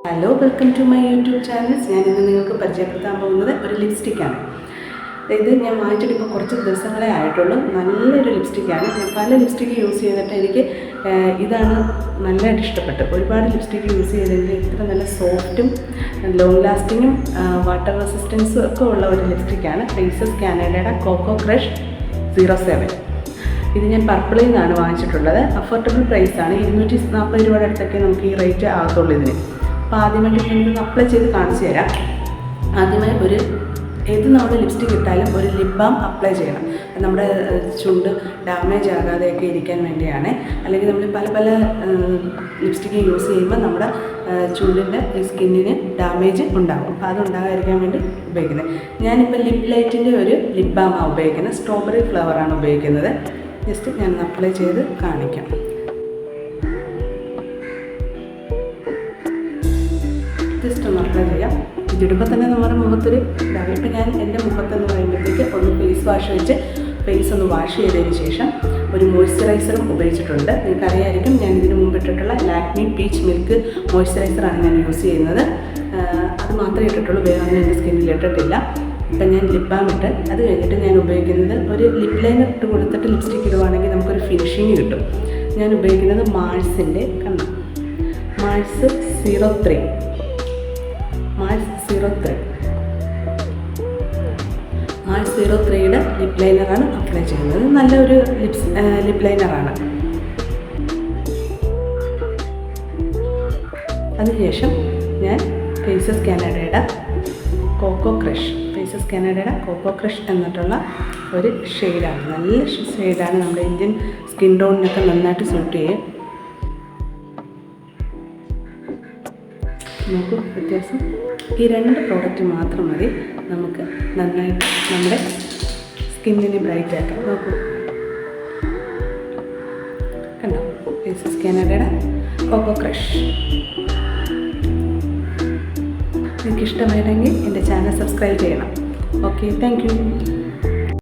Hello, welcome to my YouTube channels. ഞാനിന്ന് നിങ്ങൾക്ക് പരിചയപ്പെടുത്താൻ പോകുന്നത് ഒരു ലിപ്സ്റ്റിക്കാണ്. ഇത് ഞാൻ വാങ്ങിച്ചിട്ട് ഇപ്പോൾ കുറച്ച് ദിവസങ്ങളെ ആയിട്ടുള്ളൂ. നല്ലൊരു ലിപ്സ്റ്റിക്കാണ്. ഞാൻ പല ലിപ്സ്റ്റിക്ക് യൂസ് ചെയ്തിട്ട് എനിക്ക് ഇതാണ് നല്ലതായിട്ട് ഇഷ്ടപ്പെട്ടു. ഒരുപാട് ലിപ്സ്റ്റിക്ക് യൂസ് ചെയ്തതിൻ്റെ ഇത്ര നല്ല സോഫ്റ്റും ലോങ് ലാസ്റ്റിങ്ങും വാട്ടർ റെസിസ്റ്റൻസും ഒക്കെ ഉള്ള ഒരു ലിപ്സ്റ്റിക്കാണ് ഫേസസ് കാനഡയുടെ കോക്കോ ക്രഷ് 07. ഇത് ഞാൻ പർപ്പിളിൽ നിന്നാണ് വാങ്ങിച്ചിട്ടുള്ളത്. അഫോർഡബിൾ പ്രൈസാണ്. 240 രൂപയുടെ അടുത്തൊക്കെ നമുക്ക് ഈ റേറ്റ് ആകത്തുള്ളൂ ഇതിന്. അപ്പോൾ ആദ്യമായിട്ട് ഞാനിത് അപ്ലൈ ചെയ്ത് കാണിച്ചു തരാം. ആദ്യമായി ഏത് നമ്മൾ ലിപ്സ്റ്റിക് ഇട്ടാലും ഒരു ലിപ് ബാം അപ്ലൈ ചെയ്യണം. നമ്മുടെ ചുണ്ട് ഡാമേജ് ആകാതെയൊക്കെ ഇരിക്കാൻ വേണ്ടിയാണ്. അല്ലെങ്കിൽ നമ്മൾ പല ലിപ്സ്റ്റിക്ക് യൂസ് ചെയ്യുമ്പോൾ നമ്മുടെ ചുണ്ടിൻ്റെ സ്കിന്നിന് ഡാമേജ് ഉണ്ടാകും. അപ്പോൾ അതുണ്ടാകാതിരിക്കാൻ വേണ്ടി ഉപയോഗിക്കുന്നത്. ഞാനിപ്പോൾ ലിപ് ലൈറ്റിൻ്റെ ഒരു ലിപ് ബാമാണ് ഉപയോഗിക്കുന്നത്. സ്ട്രോബെറി ഫ്ലേവറാണ് ഉപയോഗിക്കുന്നത്. ജസ്റ്റ് ഞാൻ അപ്ലൈ ചെയ്ത് കാണിക്കാം. ജസ്റ്റ് ഒന്ന് അപ്ലൈ ചെയ്യാം. ഇതിടുമ്പോൾ തന്നെ നമ്മുടെ മുഖത്തൊരു ഇതാകും. ഇപ്പം ഞാൻ എൻ്റെ മുഖത്തെന്ന് പറയുമ്പോഴത്തേക്ക് ഒന്ന് ഫേസ് വാഷ് വെച്ച് ഫേസ് ഒന്ന് വാഷ് ചെയ്തതിന് ശേഷം ഒരു മോയ്സ്ചറൈസറും ഉപയോഗിച്ചിട്ടുണ്ട്. നിങ്ങൾക്കറിയായിരിക്കും, ഞാൻ ഇതിന് മുമ്പ് ഇട്ടിട്ടുള്ള ലാക്മി പീച്ച് മിൽക്ക് മോയ്സ്ചറൈസറാണ് ഞാൻ യൂസ് ചെയ്യുന്നത്. അത് മാത്രമേ ഇട്ടിട്ടുള്ളൂ, വേറെ ഒന്നും എൻ്റെ സ്കിന്നിൽ ഇട്ടിട്ടില്ല. ഇപ്പം ഞാൻ ലിപ് ബാം ഇട്ട് അത് കഴിഞ്ഞിട്ട് ഞാൻ ഉപയോഗിക്കുന്നത് ഒരു ലിപ് ലൈനർ ഇട്ട് കൊടുത്തിട്ട് ലിപ്സ്റ്റിക്ക് ഇടുവാണെങ്കിൽ നമുക്കൊരു ഫിനിഷിങ് കിട്ടും. ഞാൻ ഉപയോഗിക്കുന്നത് മാൾസിൻ്റെ മാൾസ് 03 മാൾസ് 03യുടെ ലിപ് ലൈനറാണ് അപ്ലൈ ചെയ്യുന്നത്. നല്ലൊരു ലിപ് ലൈനറാണ്. അതിനുശേഷം ഞാൻ ഫേസസ് കാനഡയുടെ കോക്കോ ക്രഷ് എന്നിട്ടുള്ള ഒരു ഷെയ്ഡാണ്. നല്ല ഷെയ്ഡാണ്. നമ്മുടെ ഇന്ത്യൻ സ്കിൻ ടോണിനൊക്കെ നന്നായിട്ട് സ്യൂട്ട് ചെയ്യും. നോക്കൂ വ്യത്യാസം. ഈ 2 പ്രോഡക്റ്റ് മാത്രം മതി നമുക്ക് നന്നായിട്ട് നമ്മുടെ സ്കിന്നിനെ ബ്രൈറ്റ് ആക്കാം. നോക്കൂ, കണ്ടോ? ഫേസസ് കാനഡയുടെ കോക്കോ ക്രഷ്. നിങ്ങൾക്ക് ഇഷ്ടമായിരുന്നെങ്കിൽ എൻ്റെ ചാനൽ സബ്സ്ക്രൈബ് ചെയ്യണം. Okay, thank you.